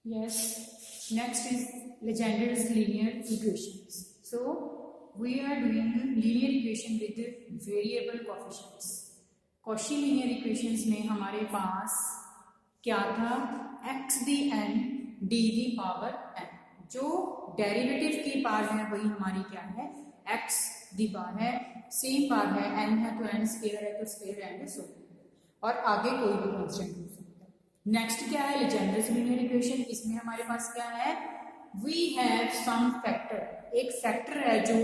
Yes, next is Legender's linear equations. So we are doing linear equation with variable coefficients. Cauchy linear equations में हमारे पास क्या था, x the n d the power n, जो derivative की power है वही हमारी क्या है, x दी पावर है, सेम पावर है, n है तो n स्क्वायर है तो स्क्वायर एंड सो, और आगे कोई भी कांस्टेंट हो सकता है। नेक्स्ट क्या है, लेजेंडर्स लीनियर इक्वेशन। इसमें हमारे पास क्या है, वी हैव सम फैक्टर, एक फैक्टर है जो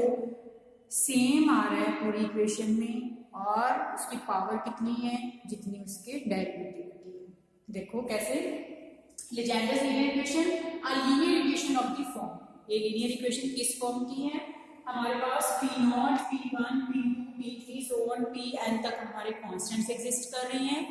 सेम आ रहा है पूरी इक्वेशन में, और उसकी पावर कितनी है, जितनी उसके डेरिवेटिव की है। देखो कैसे, Legendre's linear equation, a linear equation of the form. ये लीनियर इक्वेशन किस फॉर्म की है, हमारे पास P0, P1, P2, P3 so on Pn तक हमारे कांस्टेंट्स एग्जिस्ट कर रही हैं।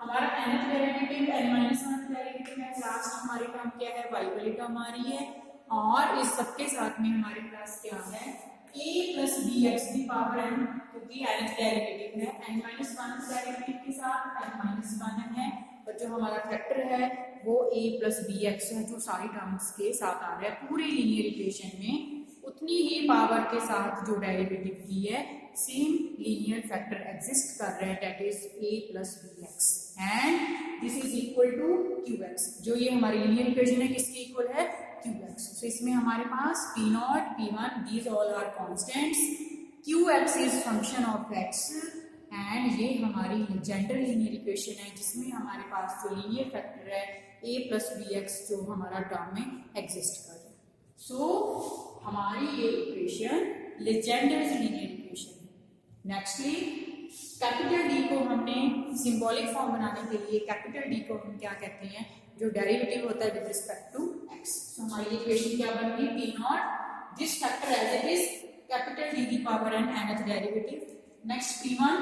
हमारा nth डेरिवेटिव n-1th डेरिवेटिव है, लास्ट हमारे टर्म क्या है, y वाली टर्म आ रही है, और इस सबके साथ में हमारे पास क्या है, a प्लस bx की पावर n, क्योंकि nth डेरिवेटिव है, n-1th डेरिवेटिव के साथ n-1 है, और जो हमारा फैक्टर है वो a प्लस bx है, जो सारी टर्म्स के साथ आ रहा है पूरी लीनियर इक्वेशन में, उतनी ही पावर के साथ जो डेरिवेटिव की है, सेम लीनियर फैक्टर एग्जिस्ट कर रहे हैं, that is a plus bx and this is equal to qx। जो ये हमारी लीनियर इक्वेशन है किसके इक्वल है, qx। तो इसमें हमारे पास p0, p1 these all are constants, qx is function of x, and ये हमारी लेजेंडर लीनियर इक्वेशन है जिसमें हमारे पास जो लीनियर फैक्टर है a प्लस bx जो हमारा टर्म में एग्जिस्ट कर रहा है। सो हमारी ये इक्वेशन लेजेंडर्स लीनियर इक्वेशन है। नेक्स्टली कैपिटल डी को हमने सिंबॉलिक फॉर्म बनाने के लिए, कैपिटल डी को हम क्या कहते हैं, जो डेरिवेटिव होता है विद रिस्पेक्ट टू x। तो हमारी इक्वेशन क्या बन गई, p0 this factor as it is capital D की power n nth derivative, next p1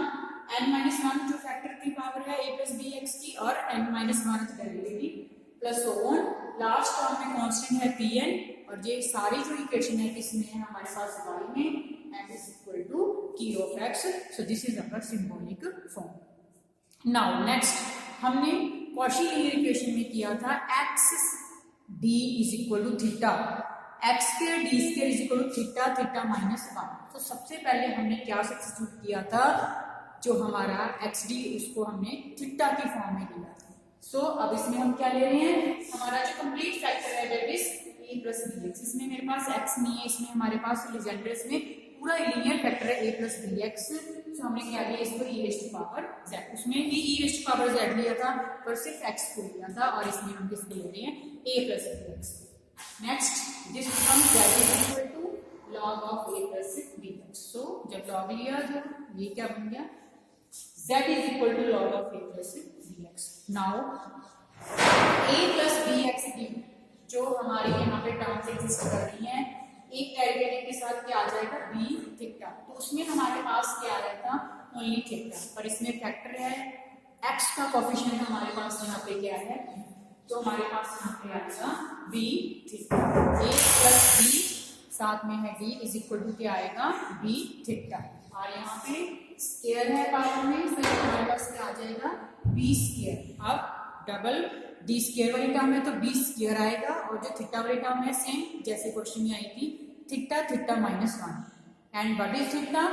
n-1 जो फैक्टर की पावर है a प्लस bx की, और n-1th derivative plus on, last term में कांस्टेंट है pn, और ये सारी जो इक्वेशन है किसमें है, हमारे पास y में, n is equal to k of x, so this is our symbolic form। now next हमने कॉची लीनियर इक्वेशन में किया था x d is equal to theta, x square d square is equal to theta, theta minus 1। तो सबसे पहले हमने क्या substitute किया था, जो हमारा xd उसको हमने थीटा की फॉर्म में लिया था। सो अब इसमें हम क्या ले रहे हैं, हमारा जो कंप्लीट फैक्टर है that is a plus bx। इसमें मेरे पास x नहीं है, इसमें हमारे पास लेजेंडर्स में पूरा लीनियर फैक्टर है a प्लस bx। सो हमने क्या लिया, इसको e raise to power z, उसमें भी e raise to power z लिया था, पर सिर्फ x को लिया था, और इसमें हम किसको ले रहे हैं, a plus bx। Next this becomes z is equal to log of a plus bx। So जब log लिया तो ये क्या बन गया, z is equal to log of a plus bx। Now a plus bx D जो हमारे यहाँ पे टर्म्स एग्जिस्ट कर रही हैं, एक डेरिवेटिव के साथ क्या आ जाएगा, b थीटा, तो उसमें हमारे पास क्या आ जाएगा, ओनली थीटा, पर इसमें फैक्टर है x का कोफिशिएंट हमारे पास यहाँ पे क्या है, तो हमारे पास यहाँ पे आएगा b theta, a plus b साथ में है d इज इक्वल टू क्या आएगा, b थीटा, और यहाँ पे स्क्वायर है पावर में, फिर हमारे पास क्या आ जाएगा, b स्क्वायर। अब डबल डी स्क्वायर वाली टर्म है तो b स्क्वायर आएगा, और जो थीटा वाली टर्म है सेम जैसे क्वेश्चन में आई थी, theta theta minus 1, and what is theta,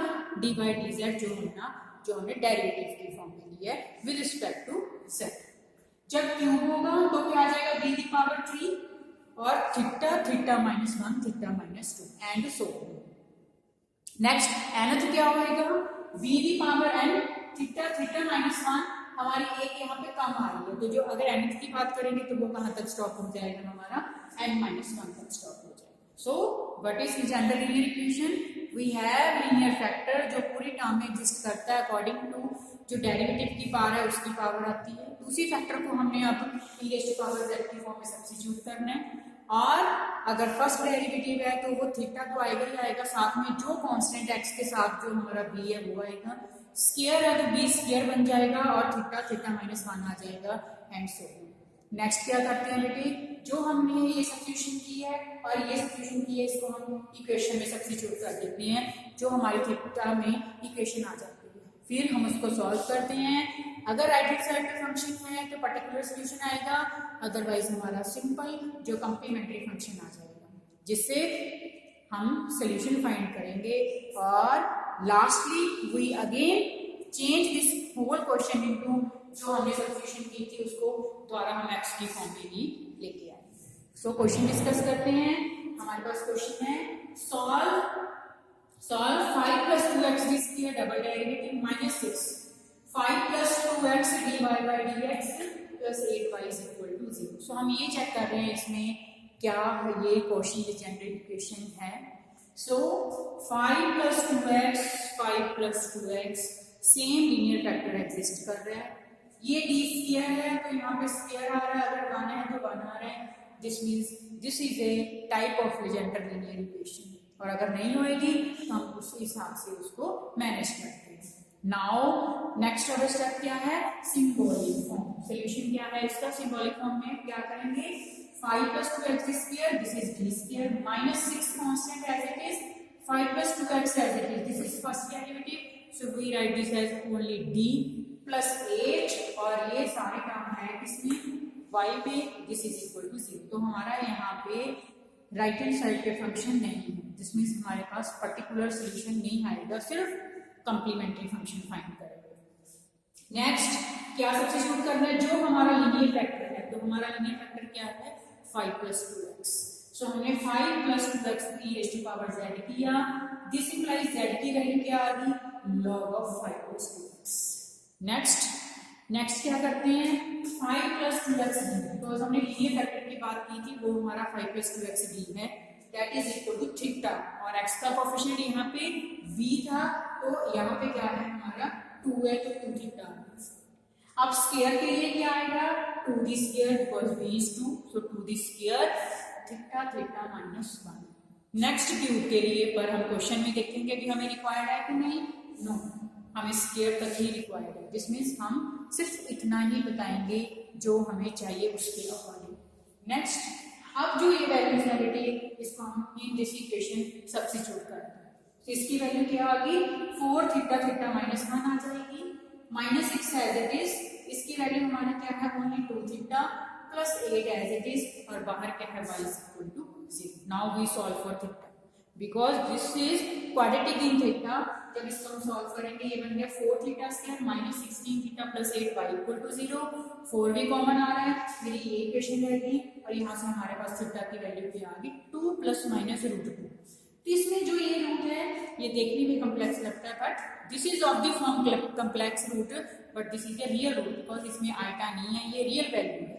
d by D Z, जो हमने डेरिवेटिव की फॉर्म में लिया है विद रिस्पेक्ट टू z। जब क्यूब होगा तो क्या आ जाएगा, b की पावर 3, और theta theta minus 1 theta minus 2 and so on. Next nth क्या होगा, b की power n, theta theta minus 1, हमारी एक यहाँ पे कम आ रही है, तो जो अगर nth की बात करेंगे तो वो कहाँ तक स्टॉप हो जाएगा, हमारा n-1 तक स्टॉप हो जाएगा। So what is Legendre linear equation, we have linear factor जो पूरी टर्म में एग्जिस्ट करता है अकॉर्डिंग टू जो डेरिवेटिव की पावर है उसकी पावर आती है, दूसरी फैक्टर को हमने अब e raise to power z की फॉर्म में सब्स्टिट्यूट करना है, और अगर फर्स्ट डेरिवेटिव है तो वो थीटा तो आएगा ही आएगा, साथ में जो कांस्टेंट x के साथ जो हमारा b है वो आएगा, स्क्वायर है तो b स्क्वायर बन जाएगा, और थीटा थीटा माइनस 1 आ जाएगा, एंड सो ऑन। नेक्स्ट क्या करते हैं बेटे, जो हमने ये सब्स्टिट्यूशन की है और ये सब्स्टिट्यूशन की है, इसको हम इक्वेशन में सब्स्टिट्यूट कर देते हैं, जो हमारी थीटा में इक्वेशन आ जाती है। फिर हम उसको सॉल्व करते हैं। अगर राइट हैंड साइड पे फंक्शन है तो पर्टिकुलर सोल्यूशन आएगा, अदरवाइज हमारा सिंपल जो कम्प्लीमेंट्री फंक्शन आ जाएगा, जिससे हम सोल्यूशन फाइंड करेंगे। और lastly we again change this whole question into, जो हमने सब्स्टिट्यूशन की थी उसको दोबारा हम एक्स की फॉर्म में ही लेके आए। सो क्वेश्चन डिस्कस करते हैं। हमारे पास क्वेश्चन है solve 5 + 2x² double derivative -6 5 + 2x dy/dx + 8y = 0। सो हम ये चेक कर रहे हैं इसमें क्या ये कॉची लीजेंड्रे इक्वेशन है। सो 5 + 2x same linear factor exist कर रहा है। ये d स्क्वायर है तो यहाँ पे स्क्वायर आ रहा है, अगर 1 है तो 1 आ रहा है। This means this is A type of Legendre linear equation, और अगर नहीं होएगी तो हम उस हिसाब से उसको मैनेज करते हैं। नाउ नेक्स्ट वाला स्टेप क्या है, सिंबॉलिक फॉर्म। सॉल्यूशन क्या है इसका, सिंबॉलिक फॉर्म में क्या करेंगे, 5 + 2x², this is d square, -6 constant as it is, 5 + 2x as it is, this is first derivative, so we write this as only d + 8, और ये सारे काम है किसमें, y में, दिस इज इक्वल टू 0। तो हमारा यहाँ पे राइट हैंड साइड पे फंक्शन नहीं है, दिस मीन्स हमारे पास पर्टिकुलर सोल्यूशन नहीं आएगा, सिर्फ कंप्लीमेंट्री फंक्शन फाइंड करेंगे। नेक्स्ट क्या सब्स्टिट्यूट करना है, जो हमारा लीनियर फैक्टर है, तो हमारा लीनियर फैक्टर क्या है 5 + 2x। सो हमने 5 + 2x e⁻z किया, दिस इंप्लाइज z की वैल्यू क्या आ गई, log of 5 + 2x। नेक्स्ट क्या करते हैं, 5 + 2x तो हमने लीनियर फैक्टर की बात की थी, वो हमारा 5 + 2x d है, that is equal to theta, और x का कोएफिशिएंट यहाँ पे v था, तो यहाँ पे क्या है हमारा 2 है, तो 2 थीटा। अब स्क्वायर के लिए क्या आएगा, 2d², because v is 2, so 2d² theta -1। Next cube के लिए पर हम क्वेश्चन में देखेंगे कि हमें रिक्वायर्ड है कि नहीं, नो, हमें स्क्वायर तक ही रिक्वायर्ड है, जिसमें हम सिर्फ इतना ही बताएंगे जो हमें चाहिए उसके अकॉर्डिंग। नेक्स्ट, अब जो ये वैल्यूज है बेटे, इसको हम इन दिस इक्वेशन सब्स्टिट्यूट करते हैं, तो इसकी वैल्यू क्या आ गई, 4 थीटा -1 आ जाएगी, -6 एज इट इज, इसकी वैल्यू हमारा क्या है, only 2 theta + 8 as it is, और बाहर क्या है y = 0। Now we solve for theta, because this is quadratic in theta. जब इसको हम सॉल्व करेंगे, ये बन गया 4 थीटा स्क्वायर -16 थीटा + 8 y = 0, 4 भी कॉमन आ रहा है, मेरी ये इक्वेशन रहेगी, और यहाँ से हमारे पास थीटा की वैल्यू क्या आ गई, 2 ± √2। तो इसमें जो ये रूट है ये देखने में कॉम्प्लेक्स लगता है, but this is of the form complex root, but this is a real root, because इसमें आइटा नहीं है, ये रियल वैल्यू है।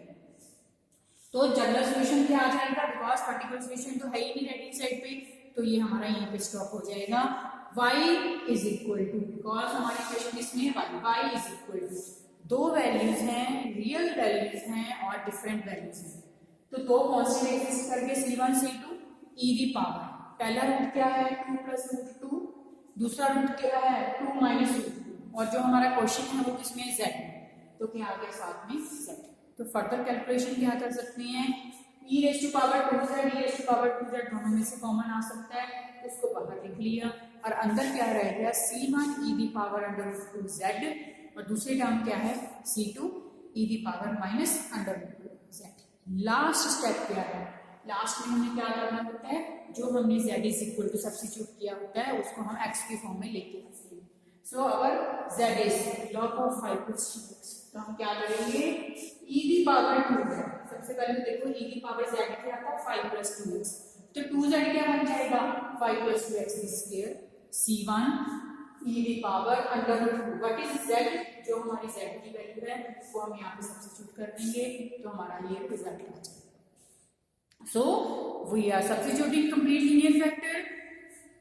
तो जनरल सोल्यूशन क्या आ जाएगा, बिकॉज पर्टिकुलर सोल्यूशन तो है ही नहीं राइट हैंड साइड पे, तो ये हमारा यहाँ पे स्टॉप हो जाएगा। y = बिकॉज हमारी इक्वेशन इसमें y = दो वैल्यूज हैं, रियल वैल्यूज हैं और डिफरेंट वैल्यूज हैं, तो दो कांस्टेंट एग्जिस्ट करके c1 c2 e⁻, पहला रूट क्या है 2 + √2, दूसरा रूट क्या है 2 - √2, और जो हमारा क्वेश्चन है वो किसमें z है, तो क्या आ गया साथ में z। तो फर्दर कैलकुलेशन क्या कर सकते हैं, e⁻2z e⁻2z दोनों में से कॉमन आ सकता है, उसको बाहर लिख लिया, और अंदर क्या रह गया c1 e⁻√2z, और दूसरी टर्म क्या है c2 e⁻−√2z। लास्ट स्टेप क्या है, लास्ट में हमें क्या करना होता है, जो हमने z = सब्स्टिट्यूट किया होता है उसको हम x की फॉर्म में लेके आते हैं। सो अगर z is log of 5 + 2x, तो हम क्या करेंगे, e⁻²z, सबसे पहले देखो e⁻z क्या था 5 + 2x, तो 2z क्या बन जाएगा 5 + 2x² c1 e⁻√2, what is z, जो हमारी z की वैल्यू है वो हम यहाँ पे सब्स्टिट्यूट कर देंगे, तो हमारा ये रिजल्ट आ जाएगा। So we are substituting complete linear factor,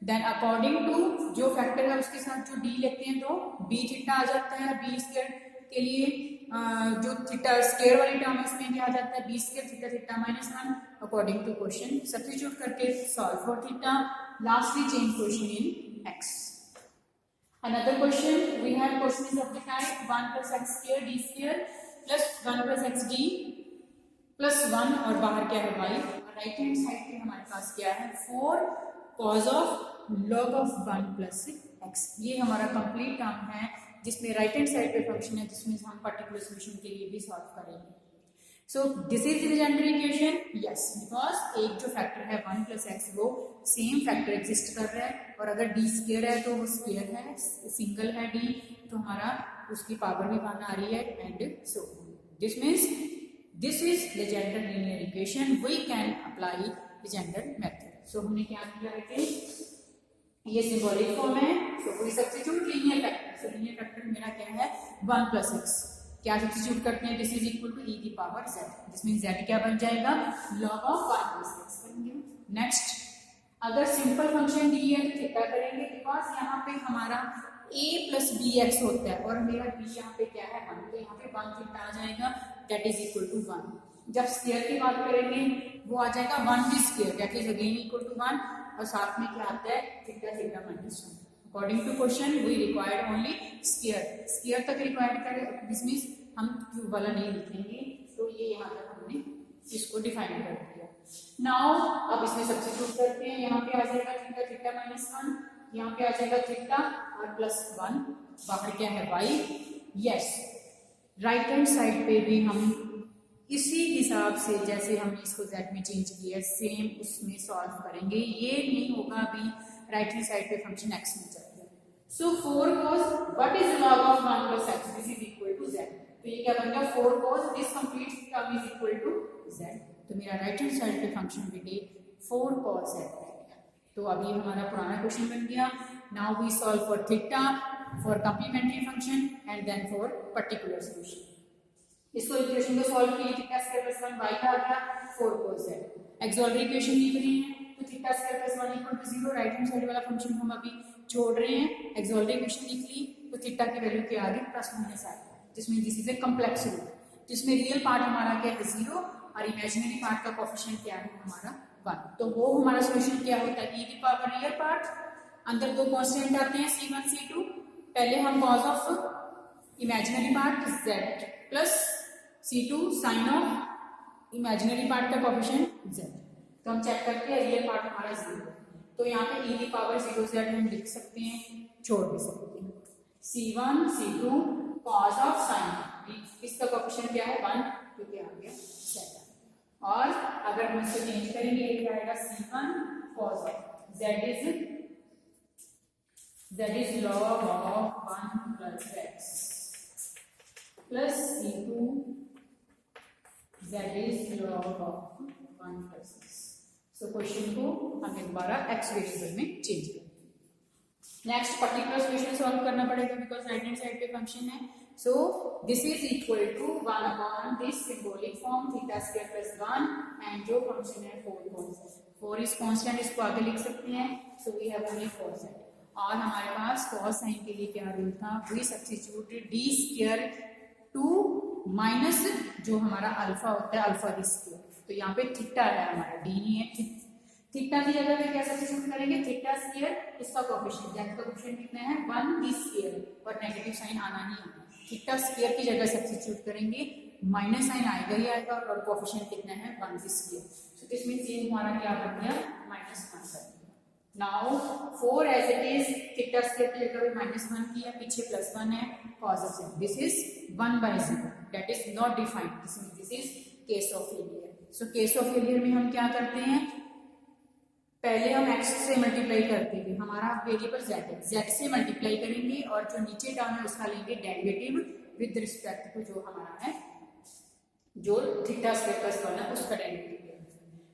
then according to जो फैक्टर है उसके साथ जो d लेते हैं तो b थीटा आ जाता है, b² के लिए जो थीटा स्क्वायर वाली टर्म है उसमें क्या आ जाता है b² theta -1, according to question substitute करके solve for theta, lastly change question in x। Another question, we have questions of the type 1 + x² d² + 1 + xd + 1, और बाहर क्या है y, और राइट हैंड साइड पे हमारे पास क्या है 4 cos of log of 1 + x। ये हमारा कंप्लीट टर्म है जिसमें राइट हैंड साइड पे फंक्शन है, जिसमें हम पर्टिकुलर सोल्यूशन के लिए भी सॉल्व करेंगे. सो this is legendary equation. Yes, because एक जो फैक्टर है 1 + x वो सेम फैक्टर एग्जिस्ट कर रहा है, और अगर d स्क्वायर है तो वो स्क्वायर है, सिंगल है d तो हमारा उसकी पावर भी 1 आ रही है, and so this means this is Legendre linear equation. We can apply Legendre method. So हमने क्या किया है कि ये सिंबॉलिक फॉर्म है. So we substitute linear factor. So linear factor मेरा क्या है 1 + x. क्या सब्स्टिट्यूट करते हैं, this is equal to e की power z. This mean z क्या बन जाएगा log ऑफ 1 + x बनेंगे. नेक्स्ट, अगर सिंपल फंक्शन डी है तो थीटा करेंगे, बिकॉज यहाँ पे हमारा a + bx होता है और मेरा b यहाँ पे क्या है 1, तो यहाँ पे 1 थीटा आ जाएगा, दैट इज इक्वल टू 1. जब स्क्वायर की बात करेंगे वो आ जाएगा 1 square, that is again equal to 1, और साथ में क्या आता है theta theta minus 1. According to question we required only square. Square तक रिक्वायर्ड करें, दिस मीन्स हम क्यूब वाला नहीं लिखेंगे. तो ये यहाँ तक हमने इसको डिफाइन कर दिया. नाउ अब इसमें सब्स्टिट्यूट करते हैं. यहाँ पे आ जाएगा थीटा थीटा माइनस 1, यहाँ पे आ जाएगा थीटा और +1, बाहर क्या है y. Yes, right hand side पे भी हम इसी हिसाब से जैसे हमने इसको z में चेंज किया सेम उसमें सॉल्व करेंगे. ये नहीं होगा अभी राइट हैंड साइड पे फंक्शन x में चल रहा है. सो 4 cos what is log of 1 + x, this is equal to z. तो ये क्या बन गया 4 cos this complete term is equal to z. तो मेरा राइट हैंड साइड पे फंक्शन भी 4 cos z बन गया. तो अब ये हमारा पुराना क्वेश्चन बन गया. Now we solve for theta, for complementary function and then for particular solution. इसको इक्वेशन को सॉल्व किए, थीटा स्क्वायर + 1 y का आ गया 4 cos z. एक्सऑलरी इक्वेशन लिख रहे हैं तो theta square + 1 equal to 0. Right hand side वाला फंक्शन हम अभी छोड़ रहे हैं. एक्सऑलरी इक्वेशन लिख ली तो थीटा की वैल्यू के आगे प्लस माइनस आ गया, जिसमें this is a complex root, जिसमें रियल पार्ट हमारा क्या है 0 और इमेजिनरी पार्ट का कोएफिशिएंट क्या है हमारा 1. तो वो हमारा सॉल्यूशन क्या होता है e की पावर रियल पार्ट, अंदर दो कांस्टेंट आते हैं c1 c2. पहले हम cos of imaginary part z plus c2 sin of imaginary part का कोएफिशिएंट z. तो हम चेक करते हैं रियल पार्ट हमारा 0, तो यहाँ पे e की पावर 0z हम लिख सकते हैं, छोड़ भी सकते हैं. c1 c2 cos of sin, इसका कोएफिशिएंट क्या है 1, क्योंकि आ गया z. और अगर हम इसको चेंज करेंगे ये क्या आएगा c1 cos of z is log of 1 + x plus c2 z is log of 1 + x. So question को हमें दोबारा x वेरिएबल में चेंज करेंगे. नेक्स्ट पर्टिकुलर सोल्यूशन सॉल्व करना पड़ेगा बिकॉज राइट हैंड साइड पे फंक्शन है. So this is equal to 1 upon this symbolic form theta square + 1 and जो फंक्शन है 4 cos. 4 इज कांस्टेंट, इसको आगे लिख सकते हैं. So we have only 4 z. और हमारे पास cos साइन के लिए क्या रूल था, we substituted d square to minus जो हमारा अल्फा होता है अल्फा d स्क्वायर. तो यहाँ पे थीटा है हमारा, d नहीं है. थीटा की जगह पे क्या सब्स्टिट्यूट करेंगे थीटा स्क्वायर, इसका कोएफिशिएंट जेड का कोएफिशिएंट कितना है 1 d स्क्वायर, और नेगेटिव साइन आना ही आना. थीटा स्क्वायर की जगह सब्स्टिट्यूट करेंगे, माइनस साइन आएगा ही आएगा, और कोएफिशिएंट कितना है 1 d square. So this means ये हमारा क्या बन गया -1. Now 4 as it is, theta square की जगह पे -1 किया, पीछे +1 है cos of z. This is 1/0, that is not defined. This is case of failure. So case of failure में हम क्या करते हैं, पहले हम x से मल्टीप्लाई करते थे, हमारा वेरिएबल z है, z से मल्टीप्लाई करेंगे और जो नीचे टर्म है उसका लेंगे डेरिवेटिव विद रिस्पेक्ट टू जो हमारा है जो थीटा स्क्वायर + 1 है उसका डेरिवेटिव.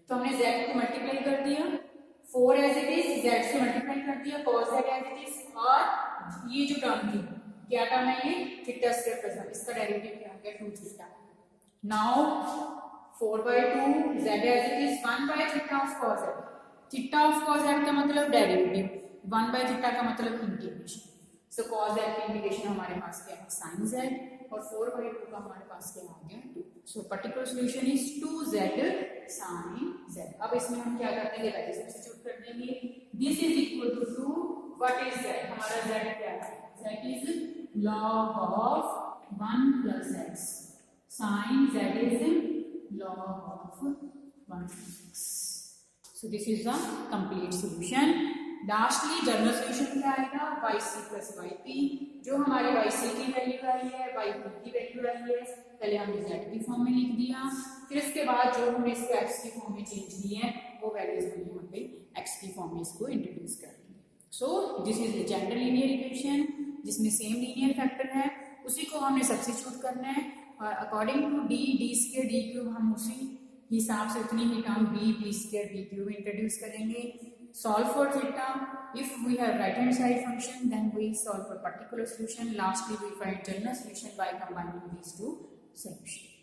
तो हमने z को मल्टीप्लाई कर दिया, 4 एज इट इज z से मल्टीप्लाई कर दिया, cos z as it is, और ये जो टर्म थी क्या टर्म है ये थीटा स्क्वायर + 1, इसका डेरिवेटिव क्या आ गया 2 theta. Now 4/2 z as it is 1/थीटा of cos z. Theta of cos z का मतलब डेरिवेटिव, 1/थीटा का मतलब इंटीग्रेशन. सो cos z की इंटीग्रेशन हमारे पास क्या है sin z, और 4/2 का हमारे पास क्या आ गया 2. So particular solution is 2z sin z. अब इसमें हम क्या करते हैं वैल्यू सब्स्टिट्यूट कर देंगे. This is equal to 2, what is z, हमारा z क्या है, z is log of 1 + x, sin z is log of 1 + x. So this is the complete solution. Lastly general solution क्या आएगा, Y C plus Y P. जो हमारे Y C की value आई है, वाई पी की वैल्यू आई है, पहले हमने जेड की फॉर्म में लिख दिया, फिर उसके बाद जो हमने इसको एक्स की फॉर्म में चेंज की है वो वैल्यूज हमने यहाँ पे एक्स की फॉर्म में इसको इंट्रोड्यूस कर दी। So this is Legendre linear equation जिसमें सेम लीनियर फैक्टर है, उसी को हमने सब्स्टिट्यूट करना है और according to D square D cube हम उसी हिसाब से उतनी ही term B square B cube introduce करेंगे। Solve for theta. If we have right hand side function, then we solve for particular solution. Lastly, we find general solution by combining these two solutions.